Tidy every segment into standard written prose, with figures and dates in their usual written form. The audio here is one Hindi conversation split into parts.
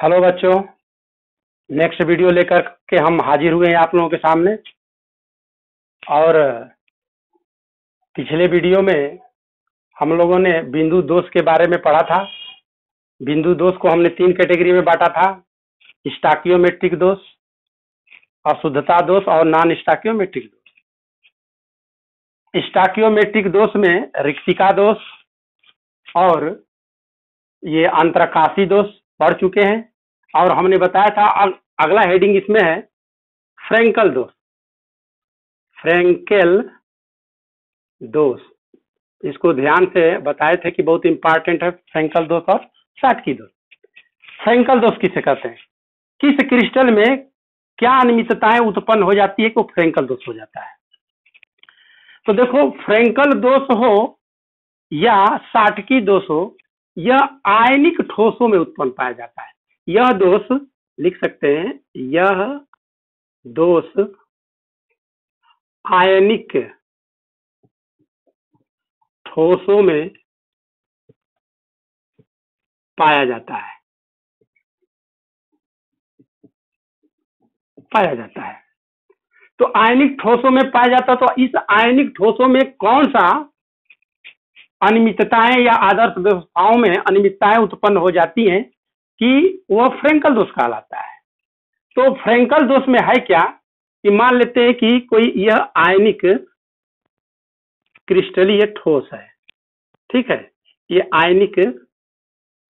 हेलो बच्चों, नेक्स्ट वीडियो लेकर के हम हाजिर हुए हैं आप लोगों के सामने। और पिछले वीडियो में हम लोगों ने बिंदु दोष के बारे में पढ़ा था। बिंदु दोष को हमने 3 कैटेगरी में बांटा था: स्टॉकियोमेट्रिक दोष, अशुद्धता दोष और नॉन स्टॉकियोमेट्रिक दोष। स्टॉकियोमेट्रिक दोष में रिक्तिका दोष और ये अंतरकाशी दोष पढ़ चुके हैं। और हमने बताया था अगला हेडिंग इसमें है फ्रेंकल दोष। फ्रेंकेल दोष, इसको ध्यान से बताए थे कि बहुत इंपॉर्टेंट है फ्रेंकल दोष और शॉटकी दोष। फ्रेंकल दोष किसे कहते हैं? किस क्रिस्टल में क्या अनियमितताएं उत्पन्न हो जाती है तो फ्रेंकल दोष हो जाता है। तो देखो, फ्रेंकल दोष हो या शॉटकी दोष हो, यह आयनिक ठोसों में उत्पन्न पाया जाता है। यह दोष लिख सकते हैं, यह दोष आयनिक ठोसों में पाया जाता है। तो आयनिक ठोसों में पाया जाता है। तो इस आयनिक ठोसों में कौन सा अनियमितताएं या आदर्श व्यवस्थाओं में अनियमितताएं उत्पन्न हो जाती हैं कि वह फ्रेंकल दोष कहलाता है। तो फ्रेंकल दोष में है क्या कि मान लेते हैं कि कोई यह आयनिक क्रिस्टलीय ठोस है, ठीक है, ये आयनिक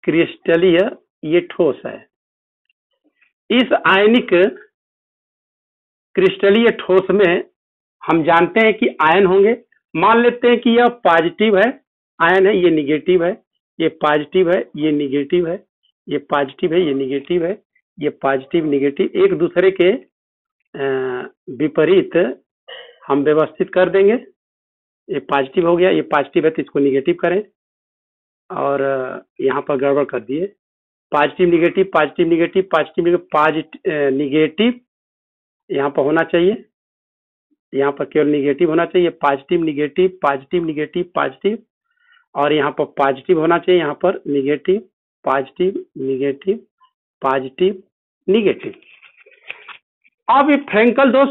क्रिस्टलीय ये ठोस है। इस आयनिक क्रिस्टलीय ठोस में हम जानते हैं कि आयन होंगे। मान लेते हैं कि यह पॉजिटिव है, आयन है, ये निगेटिव है, ये पॉजिटिव है, ये निगेटिव है, ये पॉजिटिव है, ये निगेटिव है, ये पॉजिटिव निगेटिव एक दूसरे के विपरीत हम व्यवस्थित कर देंगे। ये पॉजिटिव हो गया, ये पॉजिटिव है तो इसको निगेटिव करें, और यहाँ पर गड़बड़ कर दिए। Positive negative, positive negative, positive negative यहाँ पर होना चाहिए, यहाँ पर केवल निगेटिव होना चाहिए। Positive negative, positive negative, positive, और यहाँ पर पॉजिटिव होना चाहिए, यहाँ पर negative, positive negative, positive negative. अब ये फ्रेंकल दोष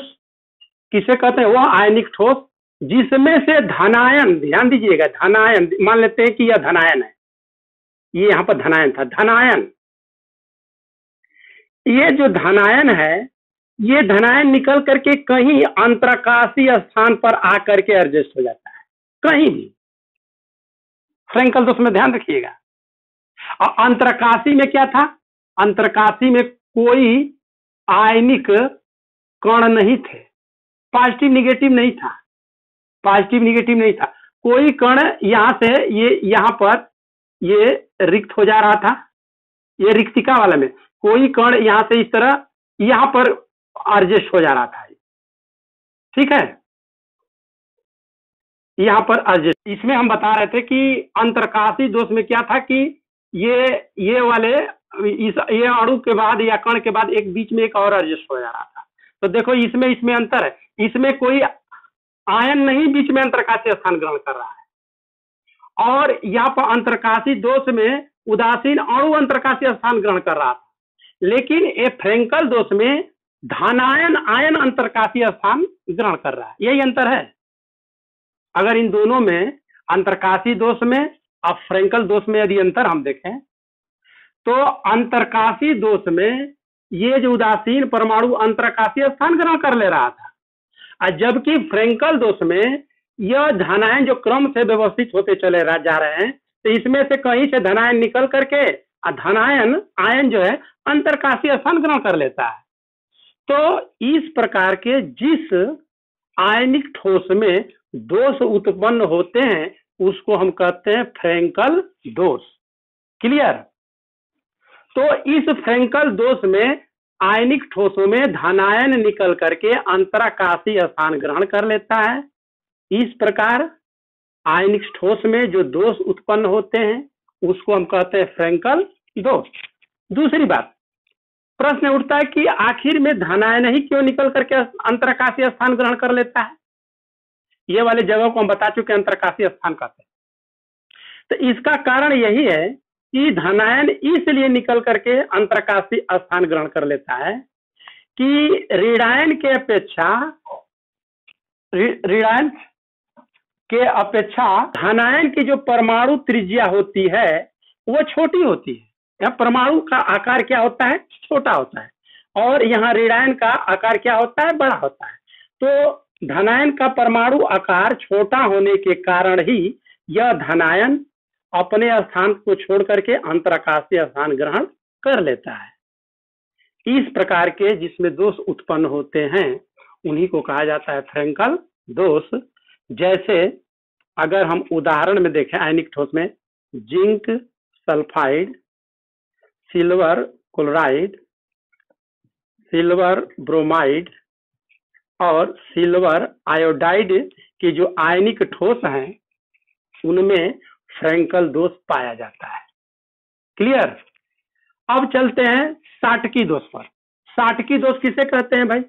किसे कहते हैं? वह आयनिक ठोस जिसमें से धनायन, ध्यान दीजिएगा, धनायन, मान लेते हैं कि यह धनायन है, ये यहाँ पर धनायन था, धनायन, ये जो धनायन है, ये धनायन निकल करके कहीं अंतरकाशीय स्थान पर आकर के एडजस्ट हो जाता है, कहीं भी। फ्रेंकल दोष में ध्यान रखिएगा। और अंतरकाशी में क्या था? अंतरकाशी में कोई आयनिक कण नहीं थे, पॉजिटिव निगेटिव नहीं था, पॉजिटिव निगेटिव नहीं था। कोई कण यहां से ये यहां पर ये रिक्त हो जा रहा था, ये रिक्तिका वाला में कोई कण यहां से इस तरह यहां पर एडजस्ट हो जा रहा था, ठीक है, यहां पर एडजस्ट। इसमें हम बता रहे थे कि अंतरकाशी दोष में क्या था कि ये वाले ये अणु के बाद या कण के बाद एक बीच में एक और एडजस्ट हो जा रहा था। तो देखो, इसमें अंतर है, इसमें कोई आयन नहीं बीच में अंतरकाशीय स्थान ग्रहण कर रहा है, और यहाँ पर अंतरकाशी दोष में उदासीन अणु अंतरकाशीय स्थान ग्रहण कर रहा था। लेकिन ये फ्रेंकल दोष में धनायन आयन अंतरकाशीय स्थान ग्रहण कर रहा है, यही अंतर है। अगर इन दोनों में, अंतरकाशी दोष में और फ्रेंकल दोष में यदि अंतर हम देखें, तो अंतरकाशी दोष में ये जो उदासीन परमाणु अंतरकाशीय स्थान ग्रहण कर ले रहा था, और जबकि फ्रेंकल दोष में यह धनायन जो क्रम से व्यवस्थित होते चले जा रहे हैं, तो इसमें से कहीं से धनायन निकल करके धनायन आयन जो है अंतरकाशीय स्थान ग्रहण कर लेता है। तो इस प्रकार के जिस आयनिक ठोस में दोष उत्पन्न होते हैं उसको हम कहते हैं फ्रेंकल दोष। क्लियर? तो इस फ्रेंकल दोष में आयनिक ठोसों में धनायन निकल करके अंतरकाशीय स्थान ग्रहण कर लेता है। इस प्रकार आयनिक ठोस में जो दोष उत्पन्न होते हैं उसको हम कहते हैं फ्रेंकल दोष। दूसरी बात, प्रश्न उठता है कि आखिर में धनायन ही क्यों निकल करके अंतरकाशीय स्थान ग्रहण कर लेता है? ये वाले जगह को हम बता चुके अंतरकाशीय स्थान कहते हैं। तो इसका कारण यही है कि धनायन इसलिए निकल करके अंतरकाशीय स्थान ग्रहण कर लेता है कि ऋणायन के अपेक्षा ऋणायन के अपेक्षा धनायन की जो परमाणु त्रिज्या होती है वो छोटी होती है। यहाँ परमाणु का आकार क्या होता है? छोटा होता है, और यहाँ ऋणायन का आकार क्या होता है? बड़ा होता है। तो धनायन का परमाणु आकार छोटा होने के कारण ही यह धनायन अपने स्थान को छोड़ करके अंतरकाशीय स्थान ग्रहण कर लेता है। इस प्रकार के जिसमें दोष उत्पन्न होते हैं उन्हीं को कहा जाता है फ्रेंकल दोष। जैसे अगर हम उदाहरण में देखें आयनिक ठोस में zinc sulphide, silver chloride, silver bromide और सिल्वर आयोडाइड की जो आयनिक ठोस हैं उनमें फ्रेंकल दोष पाया जाता है। क्लियर? अब चलते हैं साटकी दोष पर। साटकी दोष किसे कहते हैं भाई?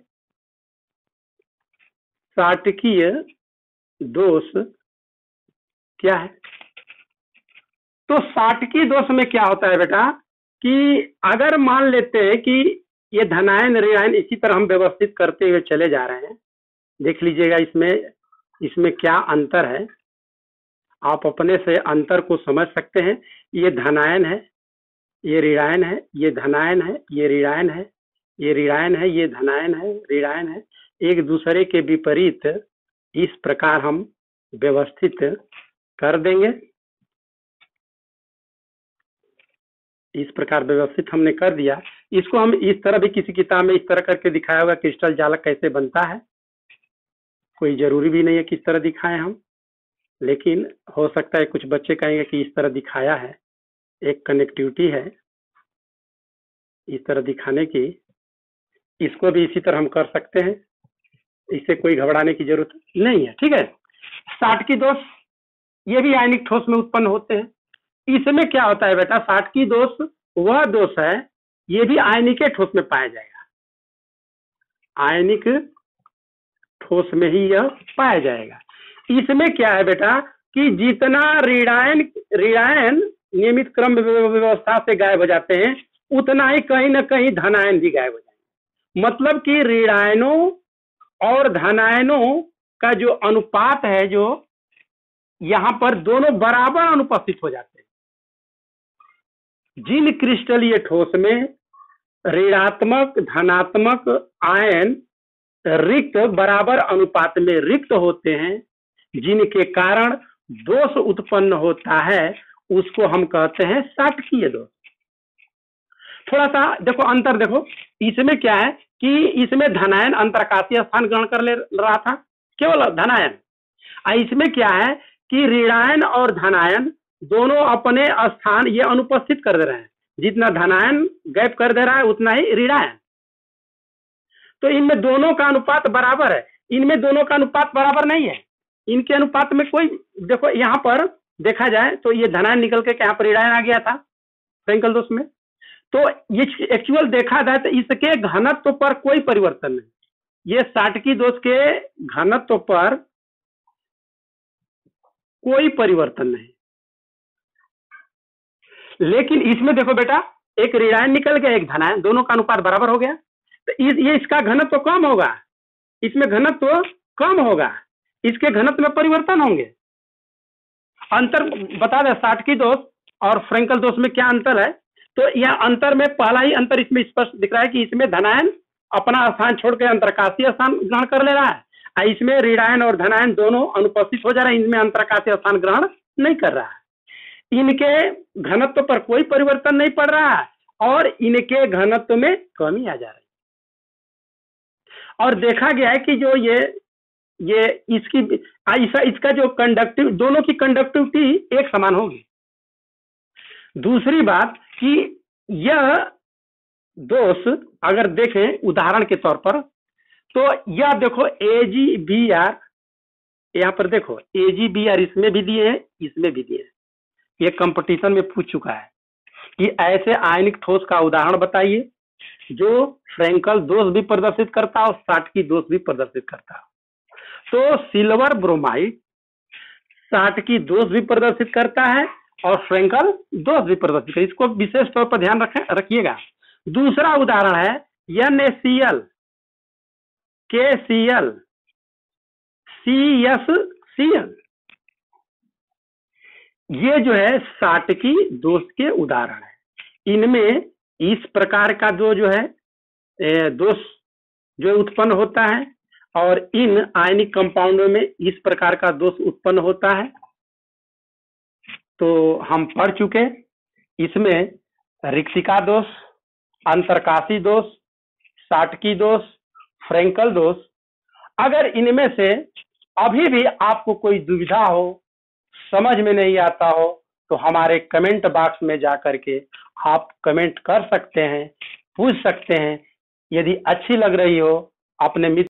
साटकीय दोष क्या है? तो साटकी दोष में क्या होता है बेटा कि अगर मान लेते हैं कि ये धनायन ऋणायन इसी तरह हम व्यवस्थित करते हुए चले जा रहे हैं, देख लीजिएगा इसमें क्या अंतर है, आप अपने से अंतर को समझ सकते हैं। ये धनायन है, ये ऋणायन है, ये धनायन है, ये ऋणायन है, ये ऋणायन है, ये धनायन है, ऋणायन है। एक दूसरे के विपरीत इस प्रकार हम व्यवस्थित कर देंगे। इस प्रकार व्यवस्थित हमने कर दिया। इसको हम इस तरह भी किसी किताब में इस तरह करके दिखाया हुआ क्रिस्टल जालक कैसे बनता है। कोई जरूरी भी नहीं है किस तरह दिखाएं हम, लेकिन हो सकता है कुछ बच्चे कहेंगे कि इस तरह दिखाया है, एक कनेक्टिविटी है इस तरह दिखाने की। इसको भी इसी तरह हम कर सकते हैं, इससे कोई घबराने की जरूरत नहीं है। ठीक है। साटकी दोष ये भी आयनिक ठोस में उत्पन्न होते हैं। इसमें क्या होता है बेटा? साटकी दोष वह दोष है, ये भी आयनिक ठोस में पाया जाएगा, आयनिक ठोस में ही यह पाया जाएगा। इसमें क्या है बेटा कि जितना ऋणायन नियमित क्रम व्यवस्था से गायब हो जाते हैं उतना ही कहीं ना कहीं धनायन भी गायब हो जाएंगे। मतलब कि ऋणायनों और धनायनों का जो अनुपात है, जो यहाँ पर दोनों बराबर अनुपस्थित हो जाते हैं। जिन क्रिस्टलीय ठोस में ऋणात्मक धनात्मक आयन रिक्त बराबर अनुपात में रिक्त होते हैं, जिनके कारण दोष उत्पन्न होता है, उसको हम कहते हैं साटकीय दोष। थोड़ा सा देखो अंतर, देखो इसमें क्या है कि इसमें धनायन अंतरकाशीय स्थान ग्रहण कर ले रहा था, केवल धनायन। इसमें क्या है कि ऋणायन और धनायन दोनों अपने स्थान ये अनुपस्थित कर दे रहे हैं। जितना धनायन गैप कर दे रहा है उतना ही ऋणायन। तो इनमें दोनों का अनुपात बराबर है, इनमें दोनों का अनुपात बराबर नहीं है। इनके अनुपात में कोई, देखो यहाँ पर देखा जाए तो ये धनायन निकल के यहाँ पर ऋणायन आ गया था फ्रेंकल दोष में। तो ये एक्चुअल देखा जाए तो इसके घनत्व पर कोई परिवर्तन नहीं। ये साटकी दोष के घनत्व पर कोई परिवर्तन नहीं। लेकिन इसमें देखो बेटा, एक ऋणायन निकल गया, एक धनायन, दोनों का अनुपात बराबर हो गया, तो ये इसका घनत्व कम होगा, इसमें घनत्व कम होगा, इसके घनत्व में परिवर्तन होंगे। अंतर बता दे, साटकी दोष और फ्रेंकल दोष में क्या अंतर है? तो यह अंतर में पहला ही अंतर इसमें स्पष्ट दिख रहा है कि इसमें धनायन अपना स्थान छोड़कर अंतरकाशीय स्थान ग्रहण कर ले रहा है, इसमें ऋणायन और धनायन दोनों अनुपस्थित हो जा रहे हैं, इनमें अंतरकाशीय स्थान ग्रहण नहीं कर रहा है। इनके घनत्व पर कोई परिवर्तन नहीं पड़ रहा है और इनके घनत्व में कमी आ जा रही है। और देखा गया है कि जो ये इसका जो कंडक्टिव, दोनों की कंडक्टिविटी एक समान होगी। दूसरी बात कि यह दोष अगर देखें उदाहरण के तौर पर, तो यह देखो AgBr, यहाँ पर देखो AgBr इसमें भी दिए हैं, इसमें भी दिए हैं। ये कंपटीशन में पूछ चुका है कि ऐसे आयनिक ठोस का उदाहरण बताइए जो फ्रेंकल दोष भी प्रदर्शित करता है और साटकी दोष भी प्रदर्शित करता है। तो सिल्वर ब्रोमाइड साटकी दोष भी प्रदर्शित करता है और फ्रेंकल दोष भी प्रदर्शित है। इसको विशेष तौर पर ध्यान रखिएगा। दूसरा उदाहरण है NaCl, KCl, CSCl। ये जो है साटकी दोष के उदाहरण है। इनमें इस प्रकार का जो है दोष जो उत्पन्न होता है और इन आयनिक कंपाउंडों में इस प्रकार का दोष उत्पन्न होता है। तो हम पढ़ चुके इसमें रिक्तिका दोष, अंतरकाशी दोष, साटकी दोष, फ्रेंकल दोष। अगर इनमें से अभी भी आपको कोई दुविधा हो, समझ में नहीं आता हो, तो हमारे कमेंट बॉक्स में जा करके आप कमेंट कर सकते हैं, पूछ सकते हैं। यदि अच्छी लग रही हो अपने मित्र